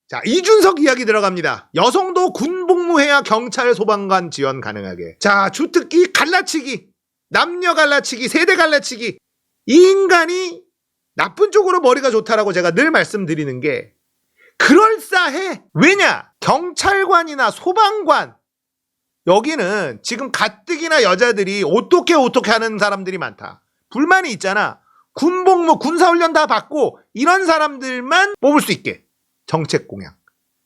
자, 이준석 이야기 들어갑니다. 여성도 군복무해야 경찰 소방관 지원 가능하게. 자, 주특기 갈라치기, 남녀 갈라치기, 세대 갈라치기. 이 인간이 나쁜 쪽으로 머리가 좋다라고 제가 늘 말씀드리는 게 그럴싸해. 왜냐? 경찰관이나 소방관 여기는 지금 가뜩이나 여자들이 어떻게 하는 사람들이 많다. 불만이 있잖아. 군복무, 군사훈련 다 받고 이런 사람들만 뽑을 수 있게 정책 공약을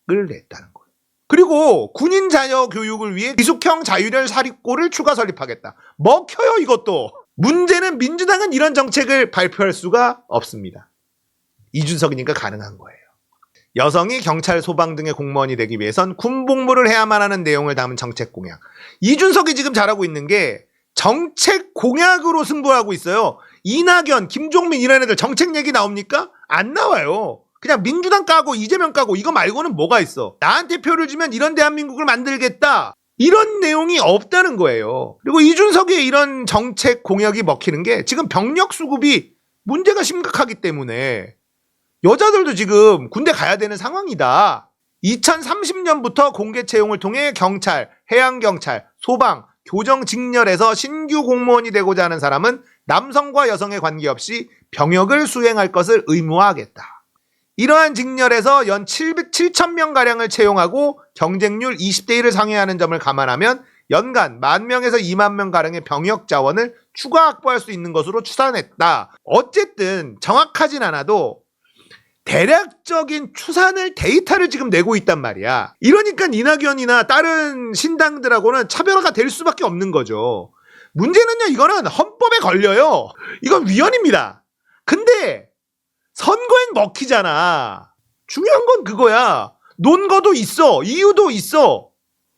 냈다는 거예요. 그리고 군인 자녀 교육을 위해 기숙형 자율형 사립고를 추가 설립하겠다. 먹혀요 이것도. 문제는 민주당은 이런 정책을 발표할 수가 없습니다. 이준석이니까 가능한 거예요. 여성이 경찰, 소방 등의 공무원이 되기 위해선 군복무를 해야만 하는 내용을 담은 정책 공약. 이준석이 지금 잘하고 있는 게 정책 공약으로 승부하고 있어요. 이낙연, 김종민 이런 애들 정책 얘기 나옵니까? 안 나와요. 그냥 민주당 까고 이재명 까고 이거 말고는 뭐가 있어. 나한테 표를 주면 이런 대한민국을 만들겠다. 이런 내용이 없다는 거예요. 그리고 이준석의 이런 정책 공약이 먹히는 게 지금 병력 수급이 문제가 심각하기 때문에 여자들도 지금 군대 가야 되는 상황이다. 2030년부터 공개 채용을 통해 경찰, 해양경찰, 소방, 교정 직렬에서 신규 공무원이 되고자 하는 사람은 남성과 여성에 관계없이 병역을 수행할 것을 의무화하겠다. 이러한 직렬에서 연 7,000명가량을 채용하고 경쟁률 20대 1을 상회하는 점을 감안하면 연간 10,000명에서 20,000명가량의 병역 자원을 추가 확보할 수 있는 것으로 추산했다. 어쨌든 정확하진 않아도 대략적인 추산을 데이터를 지금 내고 있단 말이야. 이러니까 이낙연이나 다른 신당들하고는 차별화가 될 수밖에 없는 거죠. 문제는요, 이거는 헌법에 걸려요. 이건 위헌입니다. 근데 선거엔 먹히잖아. 중요한 건 그거야. 논거도 있어. 이유도 있어.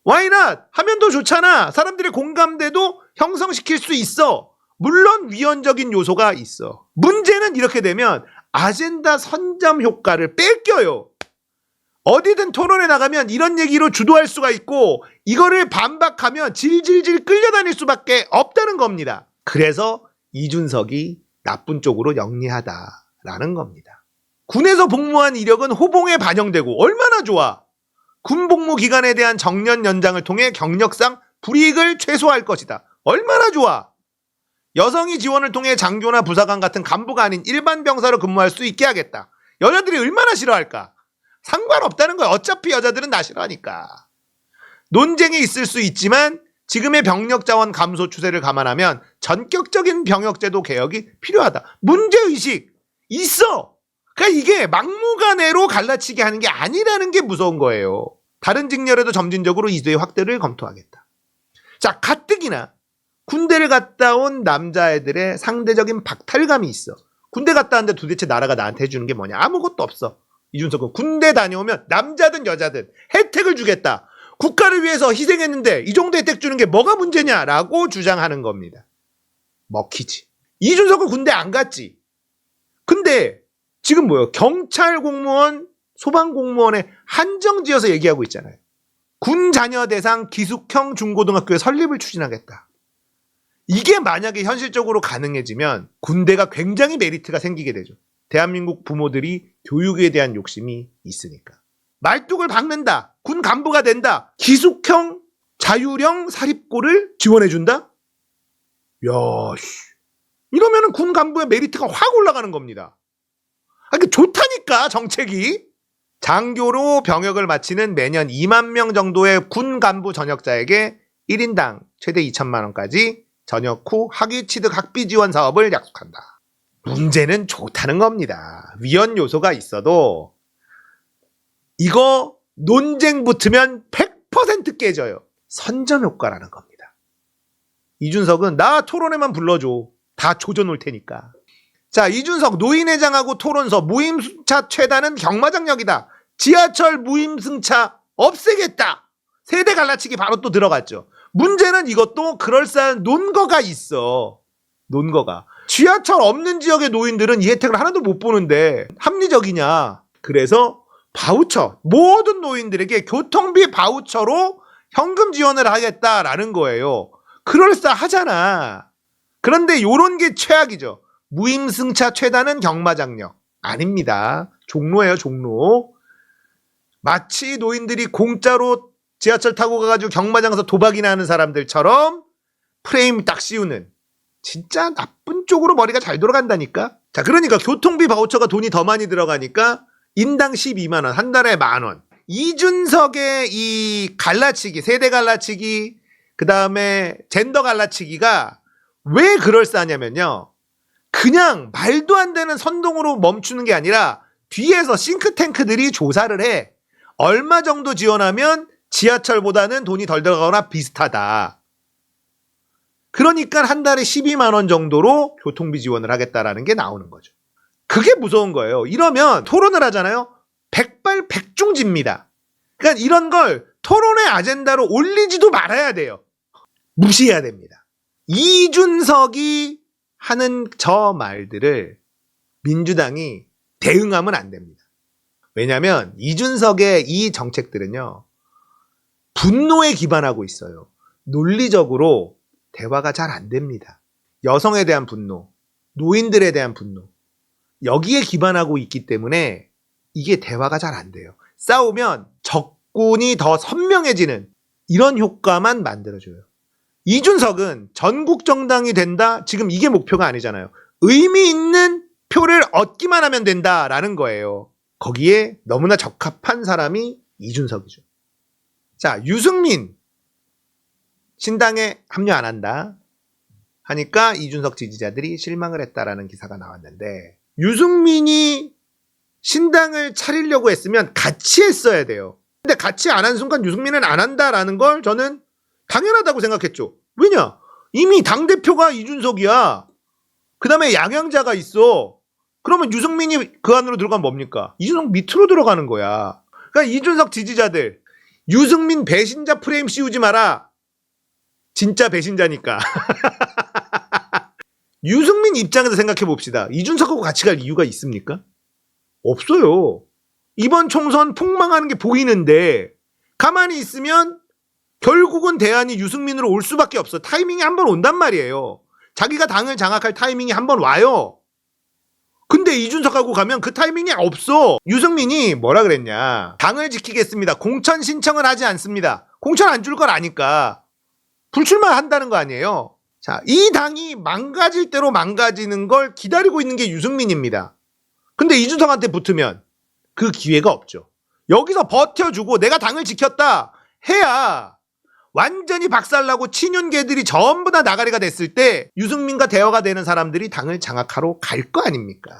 Why not? 하면 더 좋잖아. 사람들의 공감대도 형성시킬 수 있어. 물론 위헌적인 요소가 있어. 문제는 이렇게 되면 아젠다 선점 효과를 뺏겨요. 어디든 토론에 나가면 이런 얘기로 주도할 수가 있고 이거를 반박하면 질질질 끌려다닐 수밖에 없다는 겁니다. 그래서 이준석이 나쁜 쪽으로 영리하다라는 겁니다. 군에서 복무한 이력은 호봉에 반영되고 얼마나 좋아. 군복무 기간에 대한 정년 연장을 통해 경력상 불이익을 최소화할 것이다. 얼마나 좋아. 여성이 지원을 통해 장교나 부사관 같은 간부가 아닌 일반 병사로 근무할 수 있게 하겠다. 여자들이 얼마나 싫어할까? 상관없다는 거야. 어차피 여자들은 나 싫어하니까. 논쟁이 있을 수 있지만 지금의 병력 자원 감소 추세를 감안하면 전격적인 병역제도 개혁이 필요하다. 문제의식 있어. 그러니까 이게 막무가내로 갈라치기 하는 게 아니라는 게 무서운 거예요. 다른 직렬에도 점진적으로 이주의 확대를 검토하겠다. 자, 가뜩이나 군대를 갔다 온 남자애들의 상대적인 박탈감이 있어. 군대 갔다 왔는데 도대체 나라가 나한테 해주는 게 뭐냐? 아무것도 없어. 이준석은 군대 다녀오면 남자든 여자든 혜택을 주겠다. 국가를 위해서 희생했는데 이 정도 혜택 주는 게 뭐가 문제냐라고 주장하는 겁니다. 먹히지. 이준석은 군대 안 갔지. 근데 지금 뭐예요? 경찰 공무원, 소방 공무원에 한정지어서 얘기하고 있잖아요. 군 자녀 대상 기숙형 중고등학교의 설립을 추진하겠다. 이게 만약에 현실적으로 가능해지면 군대가 굉장히 메리트가 생기게 되죠. 대한민국 부모들이 교육에 대한 욕심이 있으니까. 말뚝을 박는다. 군 간부가 된다. 기숙형 자율형 사립고를 지원해준다? 야, 이러면은 군 간부의 메리트가 확 올라가는 겁니다. 그러니까 좋다니까 정책이. 장교로 병역을 마치는 매년 20,000명 정도의 군 간부 전역자에게 1인당 최대 2,000만 원까지 전역 후 학위 취득 학비 지원 사업을 약속한다. 문제는 좋다는 겁니다. 위헌 요소가 있어도 이거 논쟁 붙으면 100% 깨져요. 선점 효과라는 겁니다. 이준석은 나 토론회만 불러줘. 다 조져놓을 테니까. 자, 이준석 노인회장하고 토론서 무임승차 최다는 경마장역이다. 지하철 무임승차 없애겠다. 세대 갈라치기 바로 또 들어갔죠. 문제는 이것도 그럴싸한 논거가 있어. 논거가. 지하철 없는 지역의 노인들은 이 혜택을 하나도 못 보는데 합리적이냐. 그래서 바우처, 모든 노인들에게 교통비 바우처로 현금 지원을 하겠다라는 거예요. 그럴싸하잖아. 그런데 요런 게 최악이죠. 무임승차 최다는 경마장역. 아닙니다. 종로예요, 종로. 마치 노인들이 공짜로 지하철 타고 가가지고 경마장에서 도박이나 하는 사람들처럼 프레임 딱 씌우는, 진짜 나쁜 쪽으로 머리가 잘 돌아간다니까. 자, 그러니까 교통비 바우처가 돈이 더 많이 들어가니까 인당 12만 원, 한 달에 10,000원. 이준석의 이 갈라치기, 세대 갈라치기, 그 다음에 젠더 갈라치기가 왜 그럴싸하냐면요, 그냥 말도 안 되는 선동으로 멈추는 게 아니라 뒤에서 싱크탱크들이 조사를 해. 얼마 정도 지원하면 지하철보다는 돈이 덜 들어가거나 비슷하다. 그러니까 한 달에 12만 원 정도로 교통비 지원을 하겠다라는 게 나오는 거죠. 그게 무서운 거예요. 이러면 토론을 하잖아요. 백발백중집니다. 그러니까 이런 걸 토론의 아젠다로 올리지도 말아야 돼요. 무시해야 됩니다. 이준석이 하는 저 말들을 민주당이 대응하면 안 됩니다. 왜냐하면 이준석의 이 정책들은요, 분노에 기반하고 있어요. 논리적으로 대화가 잘 안 됩니다. 여성에 대한 분노, 노인들에 대한 분노, 여기에 기반하고 있기 때문에 이게 대화가 잘 안 돼요. 싸우면 적군이 더 선명해지는 이런 효과만 만들어줘요. 이준석은 전국 정당이 된다, 지금 이게 목표가 아니잖아요. 의미 있는 표를 얻기만 하면 된다라는 거예요. 거기에 너무나 적합한 사람이 이준석이죠. 자, 유승민 신당에 합류 안 한다 하니까 이준석 지지자들이 실망을 했다라는 기사가 나왔는데, 유승민이 신당을 차리려고 했으면 같이 했어야 돼요. 근데 같이 안 한 순간 유승민은 안 한다라는 걸 저는 당연하다고 생각했죠. 왜냐? 이미 당대표가 이준석이야. 그 다음에 양양자가 있어. 그러면 유승민이 그 안으로 들어가면 뭡니까? 이준석 밑으로 들어가는 거야. 그러니까 이준석 지지자들, 유승민 배신자 프레임 씌우지 마라. 진짜 배신자니까. 유승민 입장에서 생각해 봅시다. 이준석하고 같이 갈 이유가 있습니까? 없어요. 이번 총선 폭망하는 게 보이는데 가만히 있으면 결국은 대안이 유승민으로 올 수밖에 없어. 타이밍이 한 번 온단 말이에요. 자기가 당을 장악할 타이밍이 한 번 와요. 근데 이준석하고 가면 그 타이밍이 없어. 유승민이 뭐라 그랬냐, 당을 지키겠습니다, 공천 신청을 하지 않습니다. 공천 안 줄 걸 아니까 불출마한다는 거 아니에요. 자, 이 당이 망가질 대로 망가지는 걸 기다리고 있는 게 유승민입니다. 근데 이준석한테 붙으면 그 기회가 없죠. 여기서 버텨주고 내가 당을 지켰다 해야 완전히 박살나고 친윤계들이 전부 다 나가리가 됐을 때 유승민과 대화가 되는 사람들이 당을 장악하러 갈 거 아닙니까?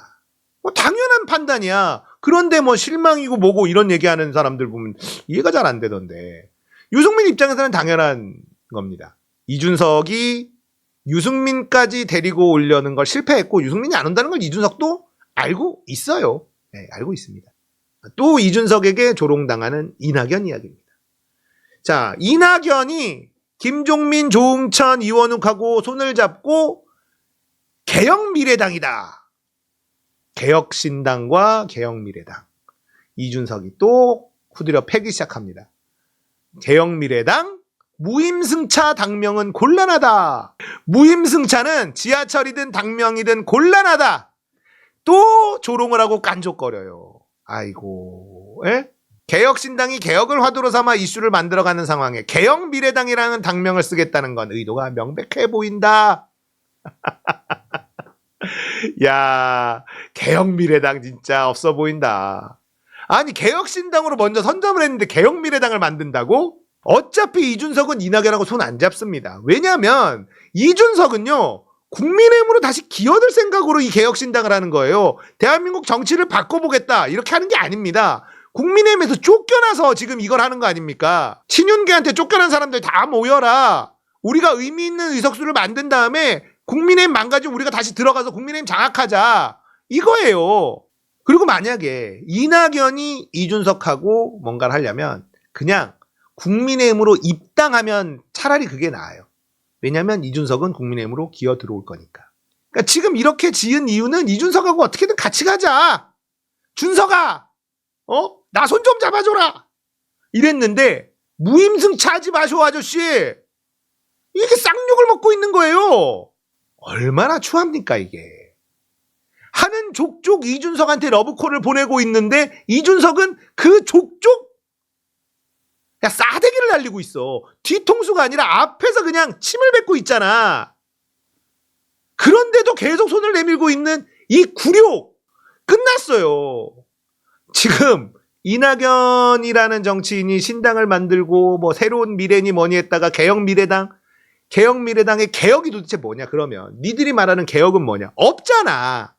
뭐 당연한 판단이야. 그런데 뭐 실망이고 뭐고 이런 얘기하는 사람들 보면 이해가 잘 안 되던데, 유승민 입장에서는 당연한 겁니다. 이준석이 유승민까지 데리고 오려는 걸 실패했고 유승민이 안 온다는 걸 이준석도 알고 있어요. 네, 알고 있습니다. 또 이준석에게 조롱당하는 이낙연 이야기입니다. 자, 이낙연이 김종민, 조응천, 이원욱하고 손을 잡고 개혁미래당이다. 개혁신당과 개혁미래당. 이준석이 또 후드려 패기 시작합니다. 개혁미래당, 무임승차 당명은 곤란하다. 무임승차는 지하철이든 당명이든 곤란하다. 또 조롱을 하고 깐족거려요. 아이고, 에? 개혁신당이 개혁을 화두로 삼아 이슈를 만들어가는 상황에 개혁미래당이라는 당명을 쓰겠다는 건 의도가 명백해 보인다. 야, 개혁미래당 진짜 없어 보인다. 아니, 개혁신당으로 먼저 선점을 했는데 개혁미래당을 만든다고? 어차피 이준석은 이낙연하고 손 안 잡습니다. 왜냐면 이준석은요, 국민의힘으로 다시 기어들 생각으로 이 개혁신당을 하는 거예요. 대한민국 정치를 바꿔보겠다 이렇게 하는 게 아닙니다. 국민의힘에서 쫓겨나서 지금 이걸 하는 거 아닙니까? 친윤계한테 쫓겨난 사람들 다 모여라. 우리가 의미 있는 의석수를 만든 다음에 국민의힘 망가지고 우리가 다시 들어가서 국민의힘 장악하자, 이거예요. 그리고 만약에 이낙연이 이준석하고 뭔가를 하려면 그냥 국민의힘으로 입당하면 차라리 그게 나아요. 왜냐하면 이준석은 국민의힘으로 기어 들어올 거니까. 그러니까 지금 이렇게 지은 이유는 이준석하고 어떻게든 같이 가자. 준석아, 나 손 좀 잡아줘라. 이랬는데 무임승차하지 마쇼 아저씨. 이게 쌍욕을 먹고 있는 거예요. 얼마나 추합니까 이게. 하는 족족 이준석한테 러브콜을 보내고 있는데 이준석은 그 족족 달리고 있어. 뒤통수가 아니라 앞에서 그냥 침을 뱉고 있잖아. 그런데도 계속 손을 내밀고 있는 이 굴욕 끝났어요. 지금 이낙연이라는 정치인이 신당을 만들고 뭐 새로운 미래니 뭐니 했다가 개혁미래당의 개혁이 도대체 뭐냐 그러면 니들이 말하는 개혁은 뭐냐? 없잖아.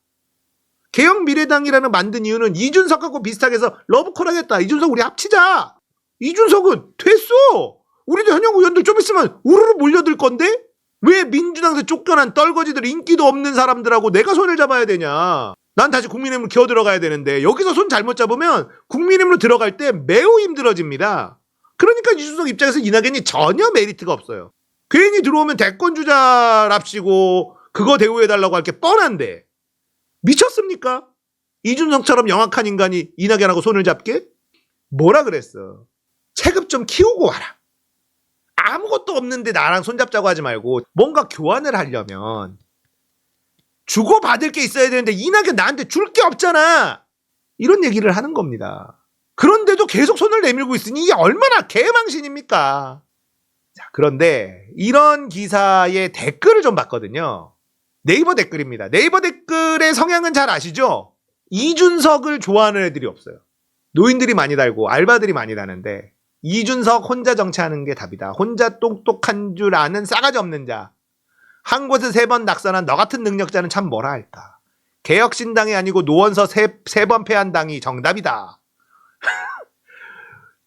개혁미래당이라는 만든 이유는 이준석하고 비슷하게 해서 러브콜 하겠다. 이준석 우리 합치자. 이준석은 됐어. 우리도 현역 의원들 좀 있으면 우르르 몰려들 건데 왜 민주당에서 쫓겨난 떨거지들 인기도 없는 사람들하고 내가 손을 잡아야 되냐. 난 다시 국민의힘으로 기어 들어가야 되는데 여기서 손 잘못 잡으면 국민의힘으로 들어갈 때 매우 힘들어집니다. 그러니까 이준석 입장에서 이낙연이 전혀 메리트가 없어요. 괜히 들어오면 대권주자랍시고 그거 대우해달라고 할 게 뻔한데 미쳤습니까? 이준석처럼 영악한 인간이 이낙연하고 손을 잡게? 뭐라 그랬어? 체급 좀 키우고 와라. 아무것도 없는데 나랑 손잡자고 하지 말고 뭔가 교환을 하려면 주고받을 게 있어야 되는데 이낙연 나한테 줄 게 없잖아. 이런 얘기를 하는 겁니다. 그런데도 계속 손을 내밀고 있으니 이게 얼마나 개망신입니까? 자, 그런데 이런 기사의 댓글을 좀 봤거든요. 네이버 댓글입니다. 네이버 댓글의 성향은 잘 아시죠? 이준석을 좋아하는 애들이 없어요. 노인들이 많이 달고 알바들이 많이 다는데 이준석 혼자 정치하는 게 답이다. 혼자 똑똑한 줄 아는 싸가지 없는 자. 한 곳에 3번 낙선한 너 같은 능력자는 참 뭐라 할까. 개혁신당이 아니고 노원서 3번 패한 당이 정답이다.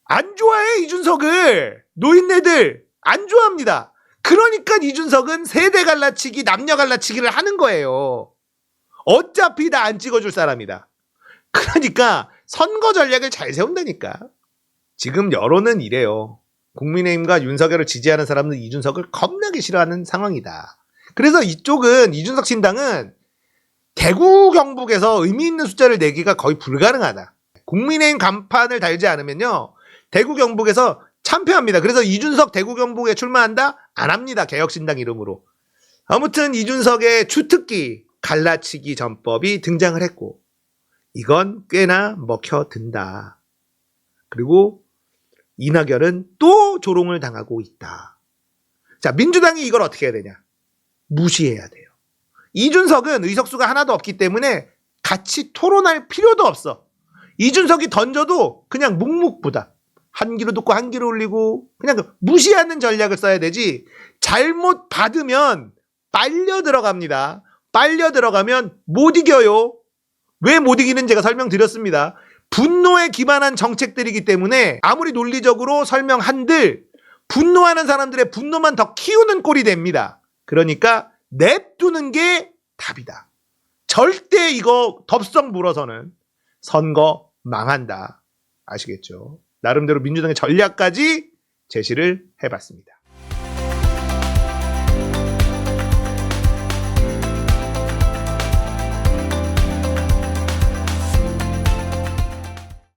안 좋아해 이준석을. 노인네들 안 좋아합니다. 그러니까 이준석은 세대 갈라치기 남녀 갈라치기를 하는 거예요. 어차피 다 안 찍어줄 사람이다. 그러니까 선거 전략을 잘 세운다니까. 지금 여론은 이래요. 국민의힘과 윤석열을 지지하는 사람은 이준석을 겁나게 싫어하는 상황이다. 그래서 이쪽은 이준석 신당은 대구 경북에서 의미 있는 숫자를 내기가 거의 불가능하다. 국민의힘 간판을 달지 않으면요. 대구 경북에서 참패합니다. 그래서 이준석 대구 경북에 출마한다? 안 합니다. 개혁신당 이름으로. 아무튼 이준석의 주특기 갈라치기 전법이 등장을 했고 이건 꽤나 먹혀든다. 그리고 이낙연은 또 조롱을 당하고 있다. 자, 민주당이 이걸 어떻게 해야 되냐? 무시해야 돼요. 이준석은 의석수가 하나도 없기 때문에 같이 토론할 필요도 없어. 이준석이 던져도 그냥 묵묵부답. 한 귀로 듣고 한 귀로 올리고 그냥 무시하는 전략을 써야 되지. 잘못 받으면 빨려 들어갑니다. 빨려 들어가면 못 이겨요. 왜 못 이기는지 제가 설명드렸습니다. 분노에 기반한 정책들이기 때문에 아무리 논리적으로 설명한들 분노하는 사람들의 분노만 더 키우는 꼴이 됩니다. 그러니까 냅두는 게 답이다. 절대 이거 덥석 물어서는 선거 망한다. 아시겠죠? 나름대로 민주당의 전략까지 제시를 해봤습니다.